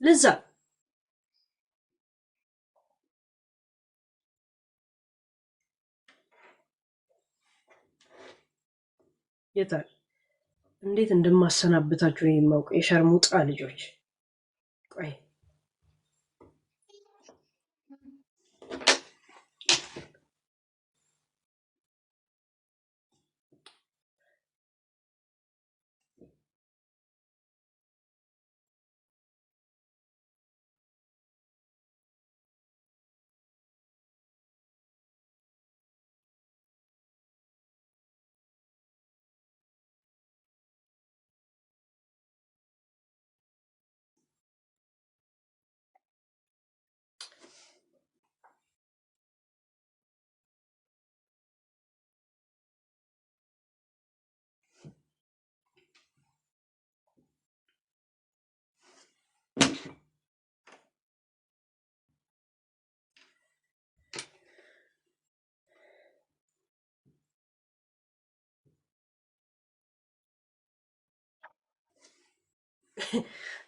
ለዛ የታል እንዴት እንደማሰናብታችሁ የማውቅ የሸርሙጣ ልጆች ቆይ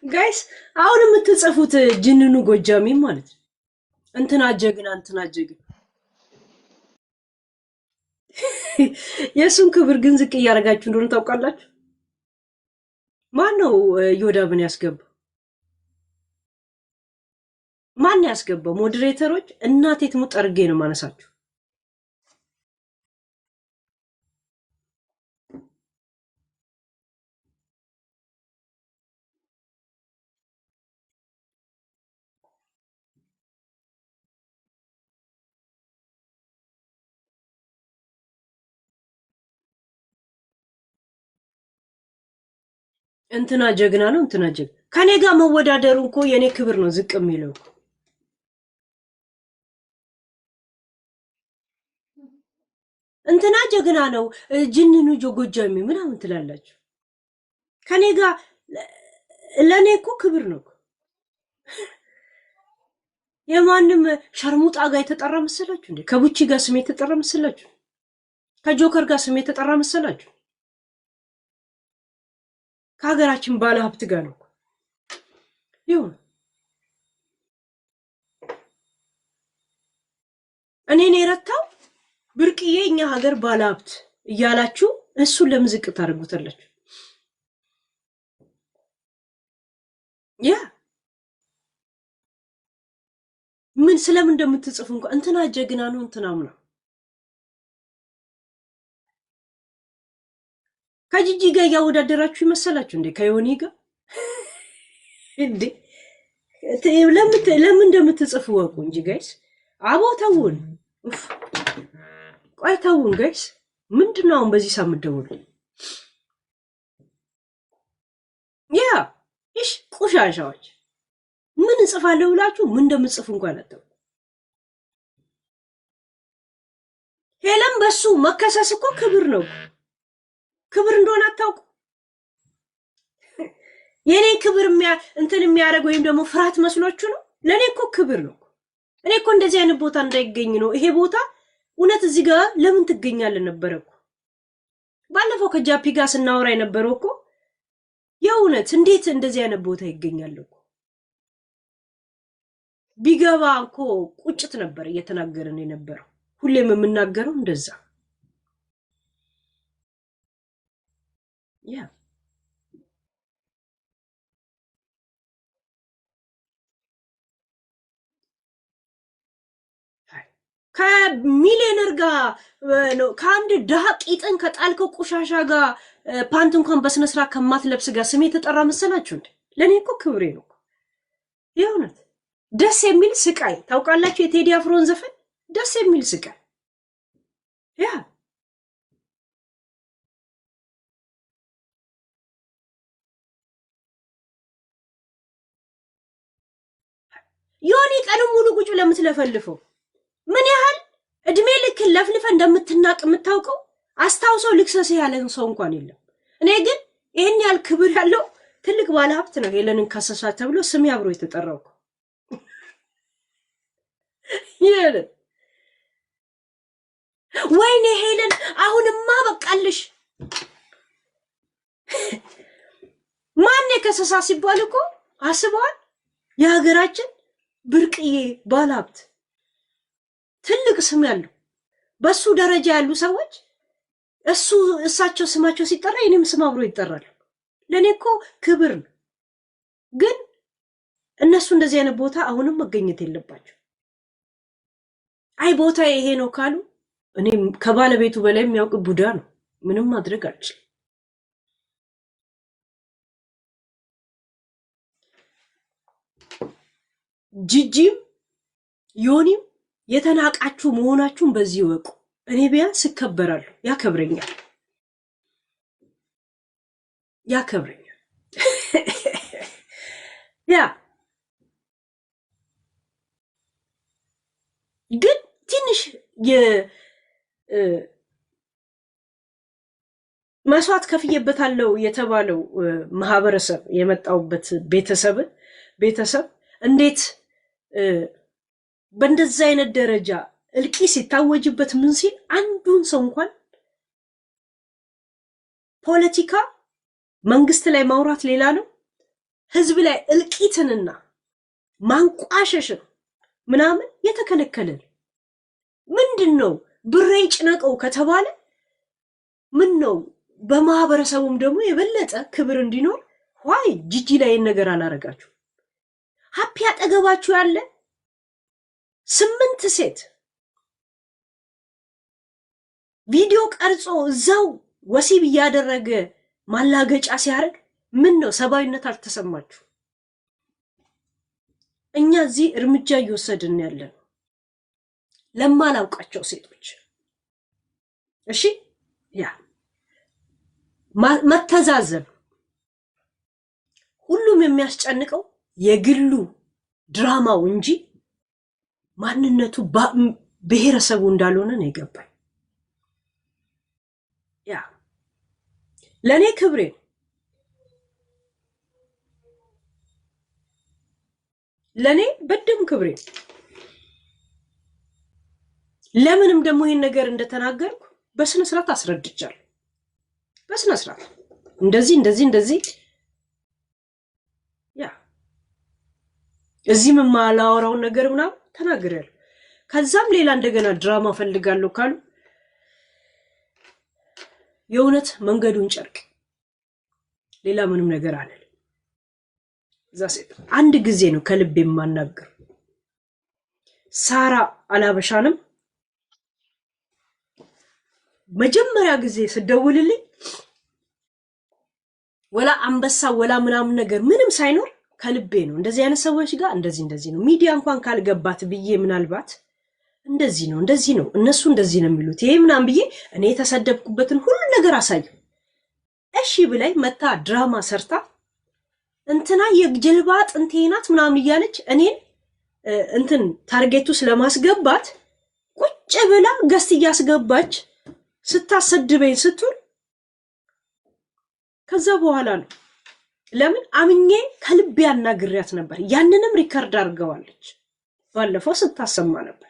ጋይስ አሁን የምትጽፉት ጅንኑ ጎጃሚ ማለት እንትና ጀግና የሱን ክብር ግን ዝቅ እያደረጋችሁ እንደሆነ ታውቃላችሁ። ማን ነው ዮዳብን ያስገባው? ማን ያስገባው? ሞዴሬተሮች እናቴ ትሙት ጠርጌ ነው ማነሳችሁ። እንትና ጀግና ነው እንትና ጀግና ከኔ ጋር መወዳደሩ እኮ የኔ ክብር ነው ዝቅ የሚለው። እንትና ጀግና ነው ጅንኑ ጎጃሚ ምናምን ትላላችሁ። ከኔ ጋር ለኔ እኮ ክብር ነው። የማንም ሸርሙጣ ጋር የተጠራ መሰላችሁ እንዴ? ከቡቺ ጋር ስሜት የተጠራ መሰላችሁ? ከጆከር ጋር ስሜት የተጠራ መሰላችሁ? ከሀገራችን ባለ ሀብት ጋር ነው ይሁን። እኔን የረታው ብርቅዬ እኛ ሀገር ባለ ሀብት እያላችሁ እሱን ለምዝቅ ታደርጉታላችሁ። ያ ምን ስለምን እንደምትጽፉ እንኳን እንትና ጀግና ነው እንትናም ነው። ከጂጂ ጋር ያወዳደራችሁ ይመስላችሁ እንዴ? ከዮኒ ጋር እንዴ? ለምን እንደምትጽፉ ወቁ እንጂ ጋይስ። አቦ ተውን፣ ቆይ ተውን ጋይስ። ምንድነው አሁን በዚህ ሳምንት ደውሉ? ያ እሺ፣ ቆሻሻዎች ምን እንጽፋለሁ ብላችሁ ምን እንደምትጽፉ እንኳን አታውቁ። ሄለም በሱ መከሰስ እኮ ክብር ነው። ክብር እንደሆነ አታውቁ። የኔ ክብር እንትን የሚያደርግ ወይም ደግሞ ፍርሃት መስሏችሁ ነው? ለኔ እኮ ክብር ነው። እኔ እኮ እንደዚህ አይነት ቦታ እንዳይገኝ ነው። ይሄ ቦታ እውነት እዚህ ጋር ለምን ትገኛለህ ነበር እኮ ባለፈው ከጃፒ ጋር ስናወራ የነበረው እኮ የእውነት እንዴት እንደዚህ አይነት ቦታ ይገኛል እኮ ቢገባ እኮ ቁጭት ነበር እየተናገረን የነበረው። ሁሌም የምናገረው እንደዛ ያ ከሚሊዮነር ጋር ነው ከአንድ ድሃ ቂጥን ከጣልከው ቆሻሻ ጋር ፓንት እንኳን በስነ ስርዓት ከማትለብስ ጋር ስሜ የተጠራ መሰላችሁ እንዴ? ለኔ እኮ ክብሬ ነው። የእውነት ደስ የሚል ስቃይ ታውቃላችሁ? የቴዲ አፍሮን ዘፈን ደስ የሚል ስቃይ ያ ዮኒ ቀን ሙሉ ቁጭ ለምትለፈልፈው ምን ያህል እድሜ ልክ ለፍልፈ እንደምትናቅ የምታውቀው አስታውሰው ልክሰስ ያለን ሰው እንኳን የለም። እኔ ግን ይሄን ያህል ክብር ያለው ትልቅ ባለ ሀብት ነው ሄለንን ከሰሳ ተብሎ ስሜ አብሮ የተጠራው ይሄ ወይኔ ሄለን አሁንማ በቃልሽ። ማን የከሰሳ ሲባል እኮ አስበዋል። የሀገራችን ብርቅዬ ባለሀብት ትልቅ ስም ያለው በሱ ደረጃ ያሉ ሰዎች እሳቸው ስማቸው ሲጠራ የኔም ስም አብሮ ይጠራል። ለኔ እኮ ክብር ነው። ግን እነሱ እንደዚህ አይነት ቦታ አሁንም መገኘት የለባቸው። አይ ቦታ ይሄ ነው ካሉ እኔም ከባለቤቱ በላይ የሚያውቅ ቡዳ ነው። ምንም ማድረግ አልችልም። ጂጂም ዮኒም የተናቃችሁ መሆናችሁን በዚህ ወቁ። እኔ ቢያንስ እከበራለሁ፣ ያከብረኛል። ያ ግን ትንሽ መስዋዕት ከፍዬበታለሁ የተባለው ማህበረሰብ የመጣውበት ቤተሰብ እንዴት በእንደዛ አይነት ደረጃ እልቂ ሲታወጅበት ምን ሲል አንዱን ሰው እንኳን ፖለቲካ መንግስት ላይ ማውራት ሌላ ነው፣ ህዝብ ላይ እልቂትንና ማንቋሸሽን ምናምን የተከለከለ ምንድነው? ብሬ ጭነቀው ከተባለ ምን ነው? በማህበረሰቡም ደግሞ የበለጠ ክብር እንዲኖር ዋይ ጂጂ ላይ ነገር አላረጋችሁ? ሀፒ አጠገባችሁ ያለ 8 ሴት ቪዲዮ ቀርጾ እዛው ወሲብ እያደረገ ማላገጫ ሲያደርግ ምን ነው? ሰባዊነት አልተሰማችሁ? እኛ እዚህ እርምጃ እየወሰድን ያለን ለማላውቃቸው ሴቶች እሺ፣ ያ መተዛዘብ ሁሉም የሚያስጨንቀው የግሉ ድራማው እንጂ ማንነቱ ብሔረሰቡ እንዳልሆነ ነው የገባኝ። ያ ለኔ ክብሬ ለኔ በደም ክብሬ። ለምንም ደግሞ ይሄን ነገር እንደተናገርኩ በስነ ስርዓት አስረድቻለሁ። በስነ ስርዓት እንደዚህ ያ እዚህ ማላወራውን ነገር ምናምን ተናግሬያለሁ። ከዛም ሌላ እንደገና ድራማ ፈልጋለሁ ካሉ የእውነት መንገዱን ጨርቅ፣ ሌላ ምንም ነገር አለ። እዛ ሴት አንድ ጊዜ ነው ከልብ የማናገር። ሳራ አላበሻንም መጀመሪያ ጊዜ ስደውልልኝ ወላ አንበሳ ወላ ምናምን ነገር ምንም ሳይኖር ከልቤ ነው። እንደዚህ አይነት ሰዎች ጋር እንደዚህ ነው ሚዲያ እንኳን ካልገባት ብዬ ምናልባት እንደዚህ ነው እነሱ እንደዚህ ነው የሚሉት ይሄ ምናምን ብዬ እኔ የተሰደብኩበትን ሁሉ ነገር አሳየው። እሺ ብላይ መታ ድራማ ሰርታ እንትና የጅልባ ጥንቴ ናት ምናምን እያለች እኔን እንትን ታርጌቱ ስለማስገባት ቁጭ ብላ ገስት እያስገባች ስታሰድበኝ ስትል ከዛ በኋላ ነው ለምን አምኜ ከልብ ያናግሪያት ነበር። ያንንም ሪከርድ አድርገዋለች ባለፈው ስታሰማ ነበር።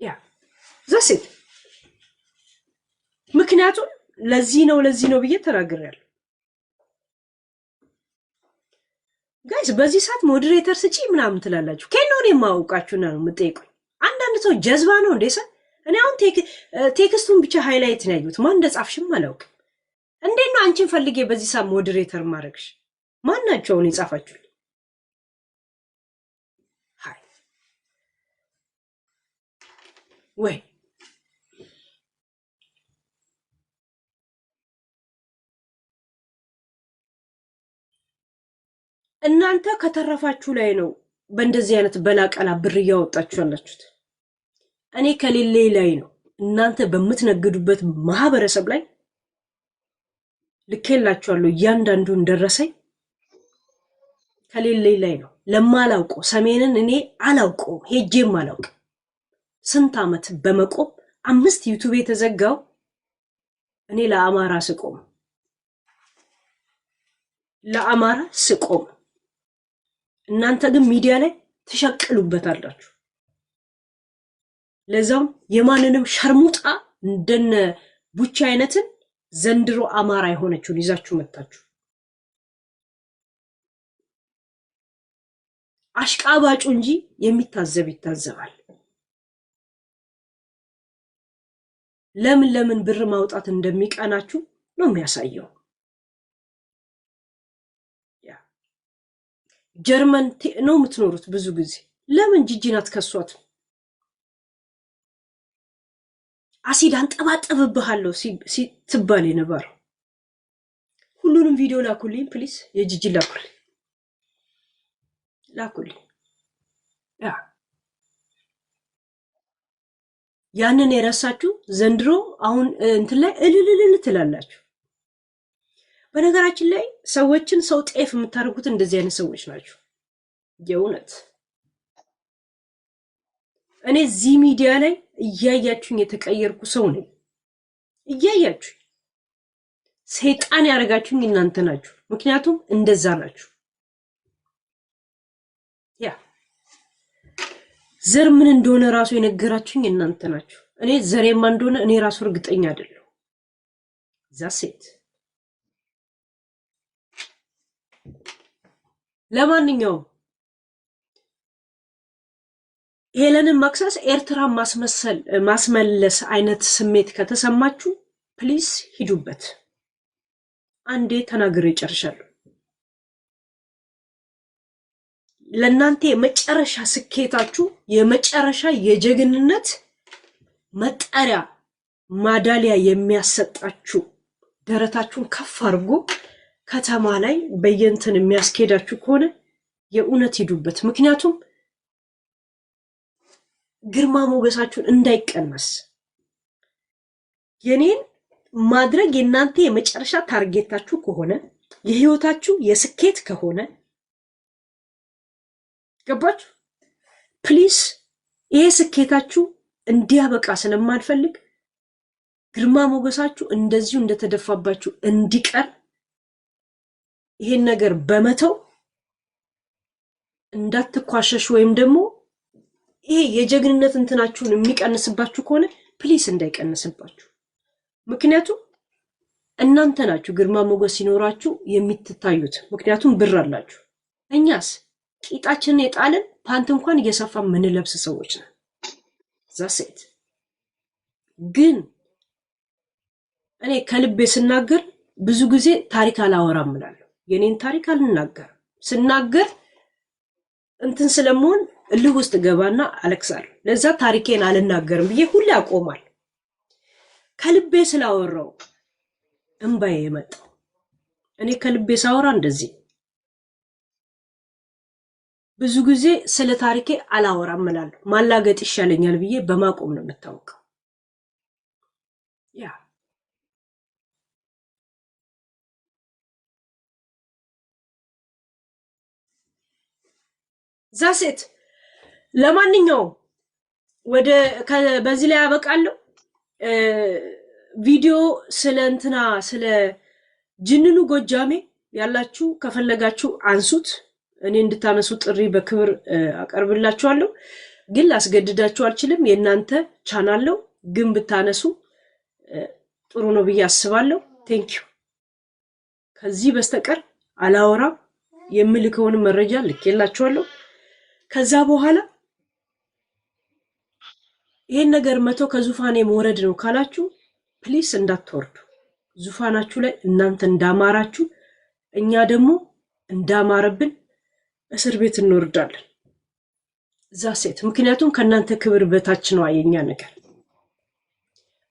ያ ዘሴት ምክንያቱም ለዚህ ነው ብዬ ተናግሬያለሁ። ጋይስ በዚህ ሰዓት ሞዴሬተር ስጪ ምናምን ትላላችሁ። ከኖር የማውቃችሁና ነው የምጠይቁኝ። አንዳንድ ሰው ጀዝባ ነው እንዴ? እኔ አሁን ቴክስቱን ብቻ ሃይላይት ነው ያዩት። ማን እንደጻፍሽም አላውቅም። እንዴት ነው አንቺን ፈልጌ በዚህ ሰዓት ሞዴሬተር ማድረግሽ? ማን ናቸው ነው የጻፋችሁልኝ? ሃይ ወይ እናንተ ከተረፋችሁ ላይ ነው በእንደዚህ አይነት በላቀላ ብር እያወጣችሁ ያላችሁት። እኔ ከሌሌ ላይ ነው እናንተ በምትነግዱበት ማህበረሰብ ላይ ልኬላችኋለሁ። እያንዳንዱን ደረሰኝ ከሌሌ ላይ ነው። ለማላውቀው ሰሜንን እኔ አላውቀው ሄጄም አላውቅም። ስንት ዓመት በመቆም 5 ዩቲዩብ የተዘጋው እኔ ለአማራ ስቆም እናንተ ግን ሚዲያ ላይ ተሸቅሉበታላችሁ። ለዛው የማንንም ሸርሙጣ እንደነ ቡቻ አይነትን ዘንድሮ አማራ የሆነችውን ይዛችሁ መጣችሁ። አሽቃባጩ እንጂ የሚታዘብ ይታዘባል። ለምን ብር ማውጣት እንደሚቀናችሁ ነው የሚያሳየው። ጀርመን ነው የምትኖሩት ብዙ ጊዜ። ለምን ጂጂን አትከሷትም? አሲድ አንጠባጠብብሃለሁ ሲትባል የነበረው ሁሉንም ቪዲዮ ላኩልኝ ፕሊስ። የጂጂ ላኩልኝ። ያንን የረሳችሁ ዘንድሮ አሁን እንትን ላይ እልልልል ትላላችሁ። በነገራችን ላይ ሰዎችን ሰው ጤፍ የምታደርጉት እንደዚህ አይነት ሰዎች ናቸው። የእውነት እኔ እዚህ ሚዲያ ላይ እያያችሁኝ የተቀየርኩ ሰው ነኝ። እያያችሁ ሰይጣን ያደረጋችሁኝ እናንተ ናችሁ። ምክንያቱም እንደዛ ናችሁ። ያ ዘር ምን እንደሆነ ራሱ የነገራችሁኝ እናንተ ናችሁ። እኔ ዘሬማ እንደሆነ እኔ ራሱ እርግጠኛ አይደለሁ። ዛሴት ለማንኛውም ሄለንን መክሰስ ኤርትራን ማስመለስ አይነት ስሜት ከተሰማችሁ ፕሊስ ሂዱበት። አንዴ ተናግሬ ጨርሻለሁ። ለእናንተ የመጨረሻ ስኬታችሁ የመጨረሻ የጀግንነት መጠሪያ ማዳሊያ የሚያሰጣችሁ ደረታችሁን ከፍ አድርጎ ከተማ ላይ በየንትን የሚያስኬዳችሁ ከሆነ የእውነት ሂዱበት። ምክንያቱም ግርማ ሞገሳችሁን እንዳይቀነስ የኔን ማድረግ የእናንተ የመጨረሻ ታርጌታችሁ ከሆነ የህይወታችሁ የስኬት ከሆነ ገባችሁ? ፕሊስ ይሄ ስኬታችሁ እንዲያበቃ ስለማልፈልግ ግርማ ሞገሳችሁ እንደዚሁ እንደተደፋባችሁ እንዲቀር ይሄን ነገር በመተው እንዳትኳሸሹ ወይም ደግሞ ይሄ የጀግንነት እንትናችሁን የሚቀንስባችሁ ከሆነ ፕሊስ እንዳይቀንስባችሁ። ምክንያቱም እናንተ ናችሁ ግርማ ሞገስ ሲኖራችሁ የምትታዩት። ምክንያቱም ብር አላችሁ። እኛስ ቂጣችንን የጣልን ፓንት እንኳን እየሰፋ ምንለብስ ሰዎች ነን። ዛሴት ግን እኔ ከልቤ ስናገር ብዙ ጊዜ ታሪክ አላወራም እላለሁ። የኔን ታሪክ አልናገርም። ስናገር እንትን ስለመሆን እልህ ውስጥ ገባና አለቅሳለሁ። ለዛ ታሪኬን አልናገርም ብዬ ሁሌ አቆማል። ከልቤ ስላወራው እንባዬ የመጣው እኔ ከልቤ ሳወራ እንደዚህ ብዙ ጊዜ ስለ ታሪኬ አላወራም እላለሁ። ማላገጥ ይሻለኛል ብዬ በማቆም ነው የምታወቀው። ያ ዛሴት ለማንኛውም በዚህ ላይ ያበቃለሁ። ቪዲዮ ስለ እንትና ስለ ጅንኑ ጎጃሜ ያላችሁ ከፈለጋችሁ አንሱት። እኔ እንድታነሱ ጥሪ በክብር አቀርብላችኋለሁ። ግን ላስገድዳችሁ አልችልም። የእናንተ ቻናል ነው። ግን ብታነሱ ጥሩ ነው ብዬ አስባለሁ። ቴንኪዩ። ከዚህ በስተቀር አላወራም። የምልከውን መረጃ ልኬላችኋለሁ። ከዛ በኋላ ይሄን ነገር መቶ ከዙፋኔ መውረድ ነው ካላችሁ ፕሊስ እንዳትወርዱ። ዙፋናችሁ ላይ እናንተ እንዳማራችሁ እኛ ደግሞ እንዳማረብን እስር ቤት እንወርዳለን። ዛሴት ምክንያቱም ከእናንተ ክብር በታች ነው የኛ ነገር።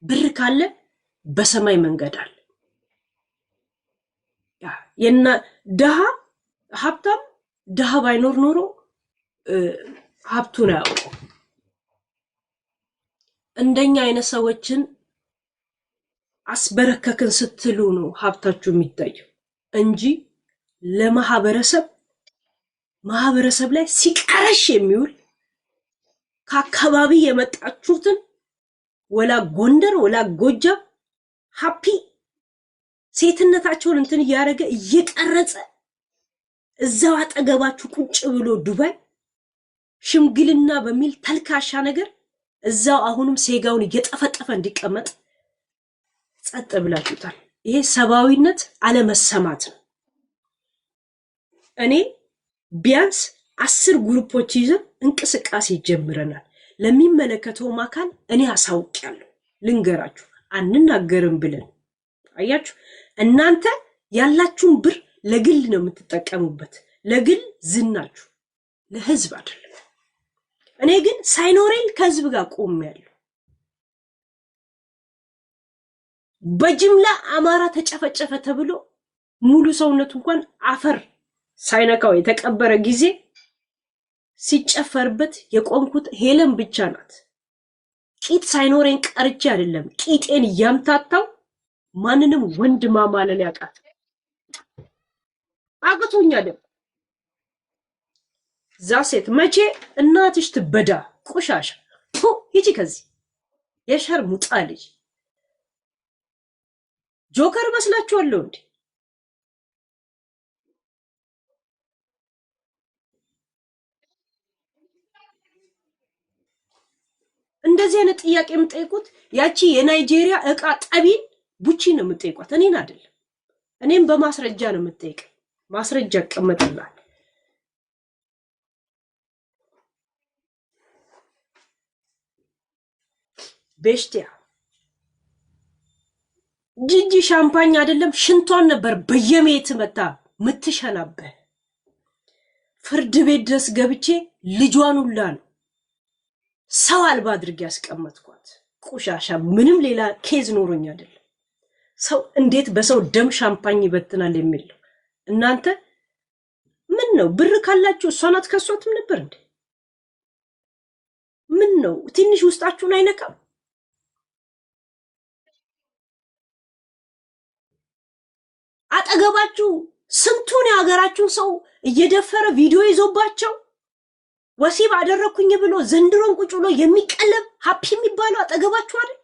ብር ካለ በሰማይ መንገድ አለ። የና ደሃ ሀብታም ደሃ ባይኖር ኖሮ ሀብቱን አያውቀው። እንደኛ አይነት ሰዎችን አስበረከክን ስትሉ ነው ሀብታችሁ የሚታየው እንጂ ማህበረሰብ ላይ ሲቀረሽ የሚውል ከአካባቢ የመጣችሁትን ወላ ጎንደር ወላ ጎጃም ሃፒ ሴትነታቸውን እንትን እያደረገ እየቀረጸ እዛው አጠገባችሁ ቁጭ ብሎ ዱባይ ሽምግልና በሚል ተልካሻ ነገር እዛው አሁንም ሴጋውን እየጠፈጠፈ እንዲቀመጥ ጸጥ ብላችሁታል። ይሄ ሰባዊነት አለመሰማት ነው። እኔ ቢያንስ 10 ግሩፖች ይዘን እንቅስቃሴ ጀምረናል። ለሚመለከተው አካል እኔ አሳውቂያለሁ። ልንገራችሁ አንናገርም ብለን አያችሁ። እናንተ ያላችሁን ብር ለግል ነው የምትጠቀሙበት፣ ለግል ዝናችሁ፣ ለህዝብ አይደለም። እኔ ግን ሳይኖሬል ከህዝብ ጋር ቆሜያለሁ። በጅምላ አማራ ተጨፈጨፈ ተብሎ ሙሉ ሰውነቱ እንኳን አፈር ሳይነካው የተቀበረ ጊዜ ሲጨፈርበት የቆምኩት ሄለን ብቻ ናት። ቂጥ ሳይኖረኝ ቀርቼ አይደለም፣ ቂጤን ያምታታው ማንንም ወንድ ማማለል ያቃት አቅቶኛል። ዛሴት መቼ እናትሽ ትበዳ ቆሻሻ ሂጂ ከዚህ የሸር ሙጣ ልጅ ጆከር መስላችኋለሁ እንዴ? እንደዚህ አይነት ጥያቄ የምጠይቁት ያቺ የናይጄሪያ እቃ ጠቢን ቡቺ ነው የምጠይቋት፣ እኔን አይደለም። እኔም በማስረጃ ነው የምጠይቅ፣ ማስረጃ ቀመጥላል። ቤሽቲያ ጂጂ ሻምፓኝ አይደለም ሽንቷን ነበር በየሜት መታ ምትሸናበህ። ፍርድ ቤት ድረስ ገብቼ ልጇን ሁላ ነው ሰው አልባ አድርጌ ያስቀመጥኳት። ቆሻሻ ምንም ሌላ ኬዝ ኖሮኝ አይደለም። ሰው እንዴት በሰው ደም ሻምፓኝ ይበትናል የሚል ነው። እናንተ ምን ነው ብር ካላችሁ እሷን አትከሷትም ነበር እንዴ? ምን ነው ትንሽ ውስጣችሁን አይነካም? አጠገባችሁ ስንቱን የሀገራችሁን ሰው እየደፈረ ቪዲዮ ይዞባቸው ወሲብ አደረኩኝ ብሎ ዘንድሮን ቁጭ ብሎ የሚቀለብ ሃፒ የሚባለው አጠገባችሁ አይደል?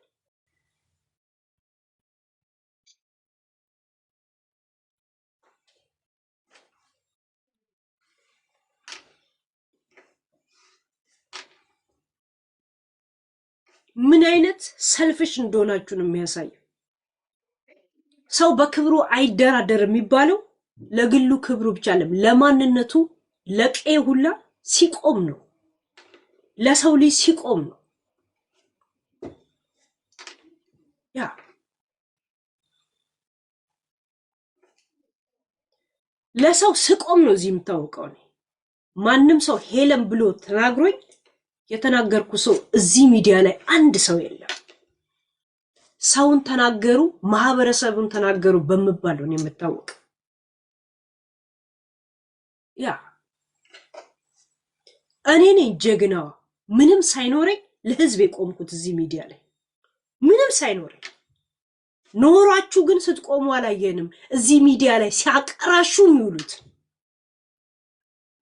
ምን አይነት ሰልፍሽ እንደሆናችሁ ነው የሚያሳየው። ሰው በክብሩ አይደራደር የሚባለው ለግሉ ክብሩ ብቻ አይደለም፣ ለማንነቱ ለቀይ ሁላ ሲቆም ነው። ለሰው ልጅ ሲቆም ነው። ያ ለሰው ስቆም ነው እዚህ የምታውቀው። ማንም ሰው ሄለን ብሎ ተናግሮኝ የተናገርኩ ሰው እዚህ ሚዲያ ላይ አንድ ሰው የለም። ሰውን ተናገሩ ማህበረሰቡን ተናገሩ በመባለው ነው የምታወቅ። ያ እኔ ነኝ ጀግናዋ። ምንም ሳይኖረኝ ለህዝብ የቆምኩት እዚህ ሚዲያ ላይ ምንም ሳይኖረኝ። ኖራችሁ ግን ስትቆሙ አላየንም። እዚህ ሚዲያ ላይ ሲያቀራሹ የሚውሉት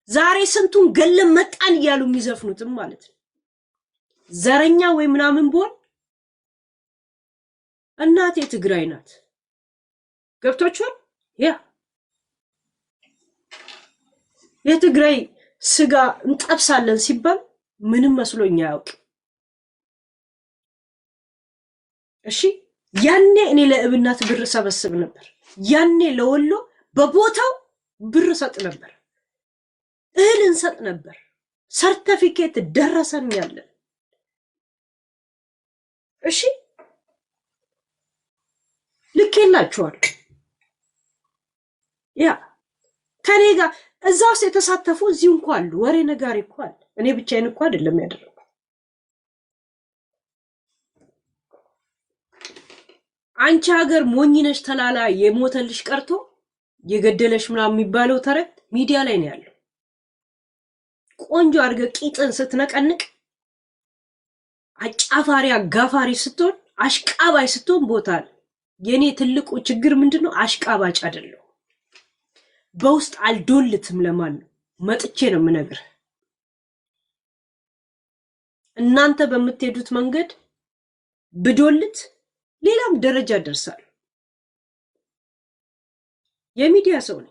ዛሬ ስንቱን ገለም መጣን እያሉ የሚዘፍኑትም ማለት ነው። ዘረኛ ወይ ምናምን ቦል እናቴ ትግራይ ናት። ገብቷችኋል? ያ የትግራይ ስጋ እንጠብሳለን ሲባል ምንም መስሎኝ አያውቅ። እሺ ያኔ እኔ ለእብናት ብር ሰበስብ ነበር። ያኔ ለወሎ በቦታው ብር ሰጥ ነበር፣ እህል እንሰጥ ነበር። ሰርቲፊኬት ደረሰን ያለን። እሺ ልኬላችኋል። ያ ከኔ ጋር እዛ ውስጥ የተሳተፉ እዚህ እንኳን አሉ። ወሬ ነጋሪ እንኳን አለ። እኔ ብቻዬን እንኳን አይደለም ያደረኩት። አንቺ ሀገር ሞኝነሽ ተላላ የሞተልሽ ቀርቶ የገደለሽ ምናምን የሚባለው ተረት ሚዲያ ላይ ነው ያለው። ቆንጆ አድርገ ቂጥን ስትነቀንቅ አጫፋሪ አጋፋሪ ስትሆን አሽቃባይ ስትሆን ቦታል። የኔ ትልቁ ችግር ምንድነው? አሽቃባጭ አይደለም። በውስጥ አልዶልትም። ለማን ነው መጥቼ ነው የምነግርህ። እናንተ በምትሄዱት መንገድ ብዶልት ሌላም ደረጃ ደርሳል። የሚዲያ ሰው ነኝ።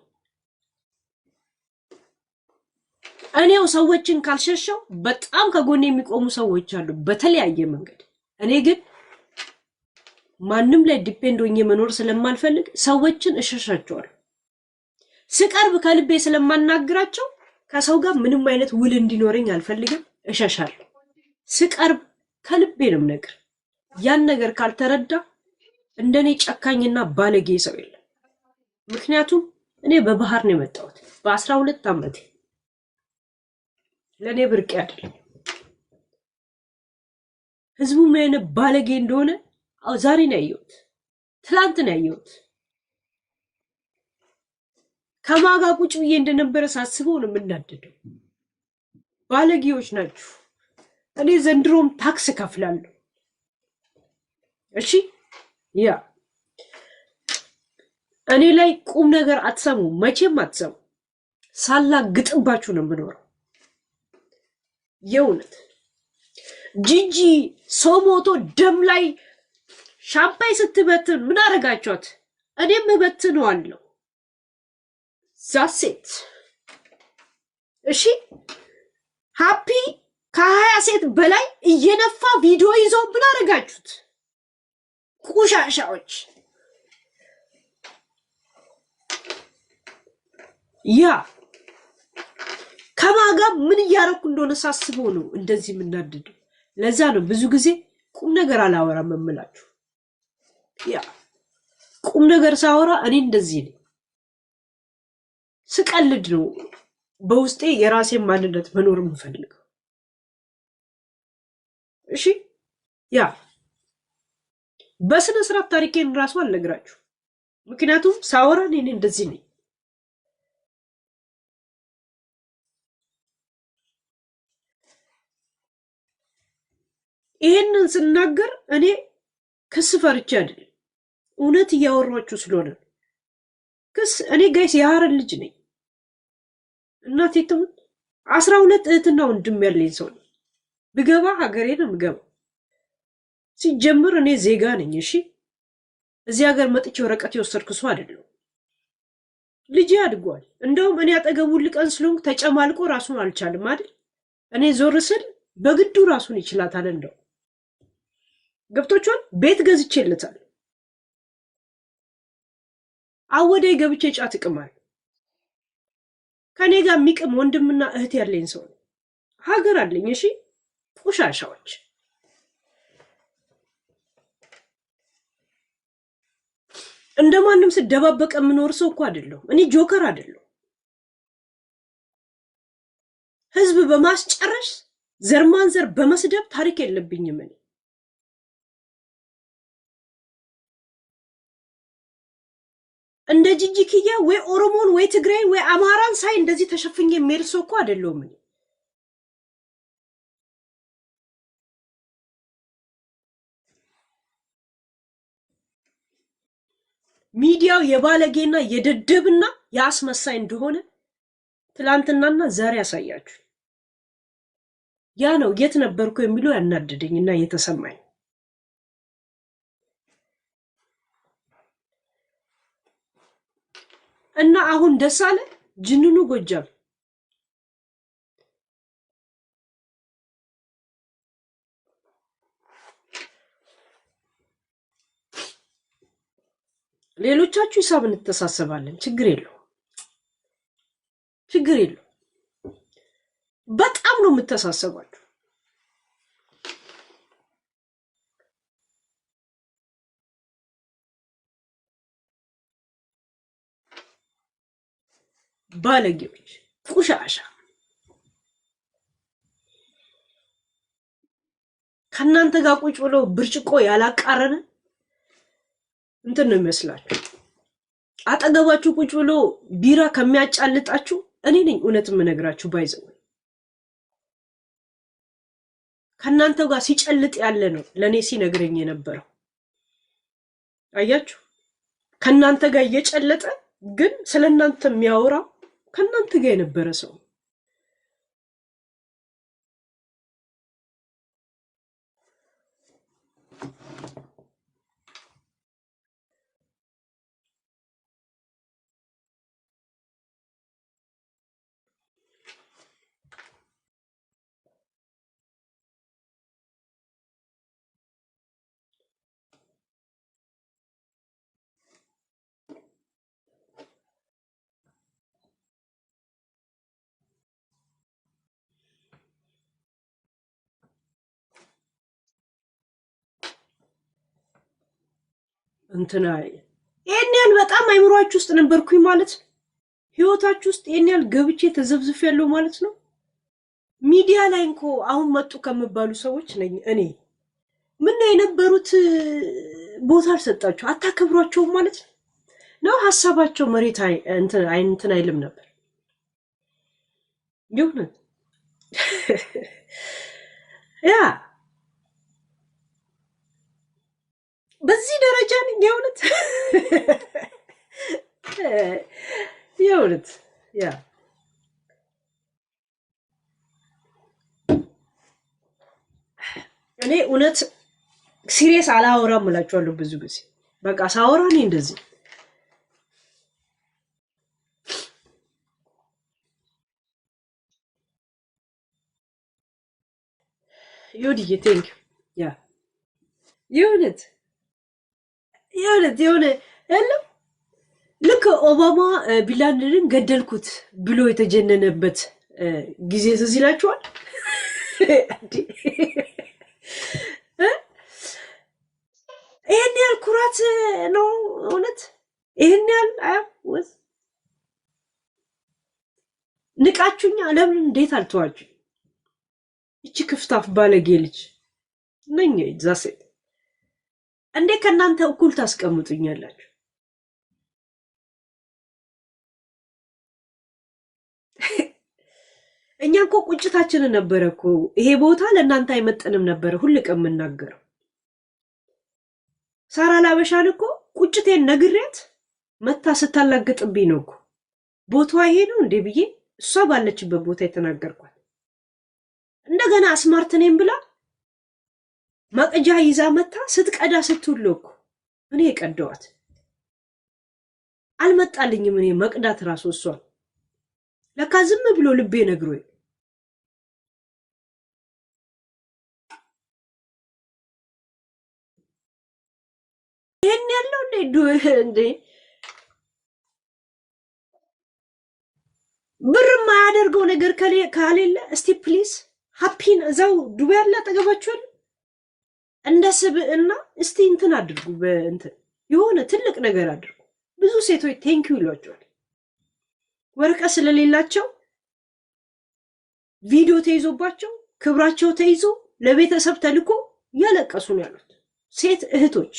እኔው ሰዎችን ካልሸሸው በጣም ከጎኔ የሚቆሙ ሰዎች አሉ በተለያየ መንገድ። እኔ ግን ማንም ላይ ዲፔንድ ሆኜ መኖር ስለማልፈልግ ሰዎችን እሸሻቸዋለሁ። ስቀርብ ከልቤ ስለማናግራቸው ከሰው ጋር ምንም አይነት ውል እንዲኖረኝ አልፈልግም፣ እሸሻለሁ። ስቀርብ ከልቤ ነው የምነግር። ያን ነገር ካልተረዳ እንደኔ ጨካኝና ባለጌ ሰው የለም። ምክንያቱም እኔ በባህር ነው የመጣሁት በ12 ዓመቴ። ለእኔ ብርቅ አይደለም። ህዝቡ ምን አይነት ባለጌ እንደሆነ ዛሬ ነው ያየሁት፣ ትላንት ነው ያየሁት። ከማጋ ቁጭ ብዬ እንደነበረ ሳስበው ነው የምናደደው። ባለጌዎች ናችሁ። እኔ ዘንድሮም ታክስ ከፍላለሁ። እሺ ያ እኔ ላይ ቁም ነገር አትሰሙ፣ መቼም አትሰሙ። ሳላግጥባችሁ ነው የምኖረው። የእውነት ጂጂ ሰው ሞቶ ደም ላይ ሻምፓኝ ስትበትን ምን አረጋችኋት? እኔም እበትነዋለሁ። ዛሴት እሺ ሃፒ ከ20 ሴት በላይ እየነፋ ቪዲዮ ይዘው ምን አረጋችሁት? ቁሻሻዎች። ያ ከማጋ ምን እያረኩ እንደሆነ ሳስበው ነው እንደዚህ የምናደደው። ለዛ ነው ብዙ ጊዜ ቁም ነገር አላወራም የምላችሁ። ያ ቁም ነገር ሳወራ እኔ እንደዚህ ነኝ። ስቀልድ ነው በውስጤ የራሴን ማንነት መኖር የምፈልገው። እሺ ያ በስነ ስርዓት ታሪኬን ራሱ አልነግራችሁ። ምክንያቱም ሳወራ እኔ እንደዚህ ነኝ። ይሄንን ስናገር እኔ ክስ ፈርቼ አይደለም፣ እውነት እያወራችሁ ስለሆነ። ክስ እኔ ጋይስ የሐረር ልጅ ነኝ። እናቴ ትሙት 12 እህትና ወንድም ያለኝ ሰው ነኝ። ብገባ ሀገሬ ነው የምገባው። ሲጀምር እኔ ዜጋ ነኝ። እሺ እዚህ ሀገር መጥቼ ወረቀት የወሰድኩ ሰው አይደለም። ልጅ አድጓል። እንደውም እኔ አጠገቡ ልቀን ስለሆንኩ ተጨማልቆ ራሱን አልቻልም አይደል? እኔ ዞር ስል በግዱ ራሱን ይችላታል። እንደው ገብቶቿል። ቤት ገዝቼለታል። አወዳይ ገብቼ ጫት እቅማለሁ። ከኔ ጋር የሚቅም ወንድምና እህት ያለኝ ሰው ነው። ሀገር አለኝ። እሺ ቆሻሻዎች። እንደማንም ስደባበቀ የምኖር ሰው እኮ አይደለሁም። እኔ ጆከር አይደለሁም። ህዝብ በማስጨረስ ዘር ማንዘር በመስደብ ታሪክ የለብኝም። እኔ እንደ ጂጂክያ ወይ ኦሮሞን ወይ ትግራይ ወይ አማራን ሳይ እንደዚህ ተሸፍኜ የሚሄድ ሰው እኮ አይደለሁም። እኔ ሚዲያው የባለጌና የደደብና የአስመሳይ እንደሆነ ትላንትናና ዛሬ ያሳያችሁ። ያ ነው የት ነበርኩ የሚለው ያናደደኝና የተሰማኝ። እና አሁን ደስ አለ ጅንኑ ጎጃም ሌሎቻችሁ ሂሳብ እንተሳሰባለን። ችግር የለው። በጣም ነው የምተሳሰባችሁ። ባለጌዎች፣ ቁሻሻ። ከእናንተ ጋር ቁጭ ብሎ ብርጭቆ ያላቃረነ እንትን ነው የሚመስላችሁ። አጠገባችሁ ቁጭ ብሎ ቢራ ከሚያጫልጣችሁ እኔ ነኝ እውነት የምነግራችሁ። ባይዘው ከእናንተ ጋር ሲጨልጥ ያለ ነው ለእኔ ሲነግረኝ የነበረው። አያችሁ፣ ከእናንተ ጋር እየጨለጠ ግን ስለእናንተ የሚያወራው ከእናንተ ጋር የነበረ ሰው። እንትና ይሄን ያህል በጣም አይምሯችሁ ውስጥ ነበርኩኝ ማለት ህይወታችሁ ውስጥ ይሄን ያህል ገብቼ ተዘብዝፍ ያለው ማለት ነው። ሚዲያ ላይ እንኮ አሁን መጡ ከመባሉ ሰዎች ነኝ እኔ። ምን የነበሩት ቦታ አልሰጣችሁ አታከብሯቸውም ማለት ነው። ሀሳባቸው መሬት እንትን አይልም ነበር ይሁን ያ በዚህ ደረጃ ነኝ የእውነት የእውነት ያ እኔ እውነት ሲሪየስ አላወራም እላችኋለሁ ብዙ ጊዜ በቃ ሳወራ እኔ እንደዚህ ዮዲዬ ቴንክ ያ የእውነት የሆነ የለም ልክ ኦባማ ቢንላደንን ገደልኩት ብሎ የተጀነነበት ጊዜ ትዝ ይላችኋል። ይሄን ያህል ኩራት ነው እውነት። ይሄን ያህል ወዝ ንቃችሁኛ። ለምን እንዴት አልተዋችሁ? እቺ ክፍታፍ ባለጌ ልጅ ነኝ ዛሴ እንዴ ከናንተ እኩል ታስቀምጡኛላችሁ? እኛ እኮ ቁጭታችን ነበር እኮ ይሄ ቦታ ለእናንተ አይመጥንም ነበር ሁሉ ቀን የምናገረው። ሳራ ላበሻን እኮ ቁጭቴን ነግሬያት መታ ስታላግጥብኝ ነው እኮ ቦታዋ ይሄ ነው እንዴ ብዬ እሷ ባለችበት ቦታ የተናገርኳት። እንደገና ስማርት ነኝ ብላ ማቀጃ ይዛ መታ ስትቀዳ ስትውል እኮ እኔ የቀደዋት አልመጣልኝም። እኔ መቅዳት ራሱ እሷ ለካ ዝም ብሎ ልቤ ነግሮኝ ይሄን ያለው እንዴ ብር ማያደርገው ነገር ካሌለ እስቲ ፕሊዝ ሃፒን እዛው ዱባይ ያለ አጠገባችሁ እንደ ስብዕና እስቲ እንትን አድርጉ። በእንትን የሆነ ትልቅ ነገር አድርጉ። ብዙ ሴቶች ቴንኪው ይሏቸዋል ወረቀት ስለሌላቸው ቪዲዮ ተይዞባቸው ክብራቸው ተይዞ ለቤተሰብ ተልኮ ያለቀሱ ነው ያሉት ሴት እህቶች።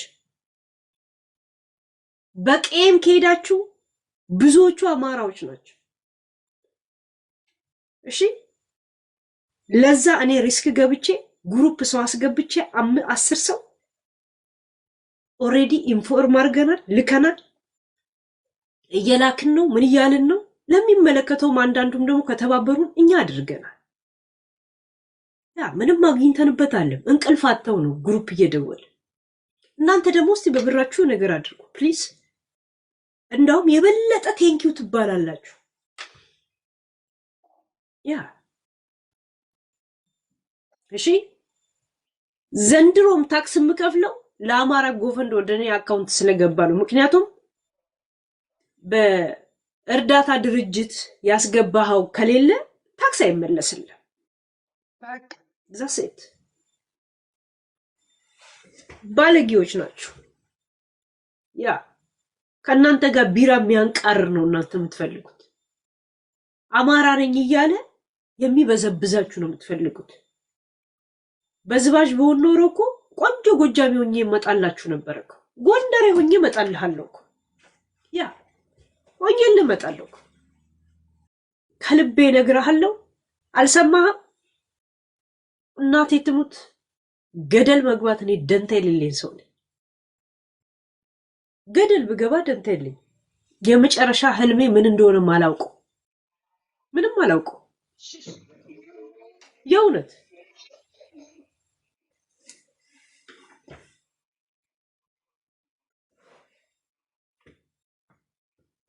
በቄም ከሄዳችሁ ብዙዎቹ አማራዎች ናቸው። እሺ ለዛ እኔ ሪስክ ገብቼ ግሩፕ ሰው አስገብቼ 10 ሰው ኦሬዲ ኢንፎርም አድርገናል፣ ልከናል፣ እየላክን ነው። ምን እያልን ነው? ለሚመለከተው አንዳንዱም ደግሞ ከተባበሩን እኛ አድርገናል። ያ ምንም አግኝተንበት አለም እንቅልፍ አጥተው ነው ግሩፕ እየደወለ። እናንተ ደግሞ እስቲ በብራችሁ ነገር አድርጉ ፕሊዝ። እንዳውም የበለጠ ቴንኪው ትባላላችሁ። ያ እሺ ዘንድሮም ታክስ የምከፍለው ለአማራ ጎፈንድ ወደኔ አካውንት ስለገባ ነው። ምክንያቱም በእርዳታ ድርጅት ያስገባኸው ከሌለ ታክስ አይመለስልም። ዛሴት ባለጌዎች ናቸው። ያ ከእናንተ ጋር ቢራ የሚያንቃርር ነው እናንተ የምትፈልጉት። አማራ ነኝ እያለ የሚበዘብዛችሁ ነው የምትፈልጉት። በዝባዥ በሆን ኖሮ እኮ ቆንጆ ጎጃሜ ሆኜ እመጣላችሁ ነበር እኮ። ጎንደሬ ሆኜ እመጣልሃለሁ እኮ። ያ ሆኜ እመጣለሁ እኮ። ከልቤ እነግርሃለሁ። አልሰማህም? እናቴ ትሙት ገደል መግባት እኔ ደንታ የሌለኝ ሰው ነኝ። ገደል ብገባ ደንታ የለኝ። የመጨረሻ ህልሜ ምን እንደሆነ አላውቀው፣ ምንም አላውቀው የእውነት።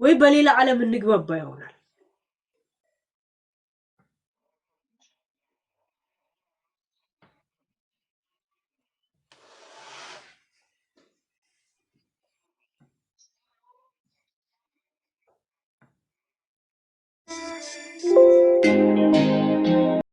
ወይ በሌላ ዓለም እንግባባ ይሆናል።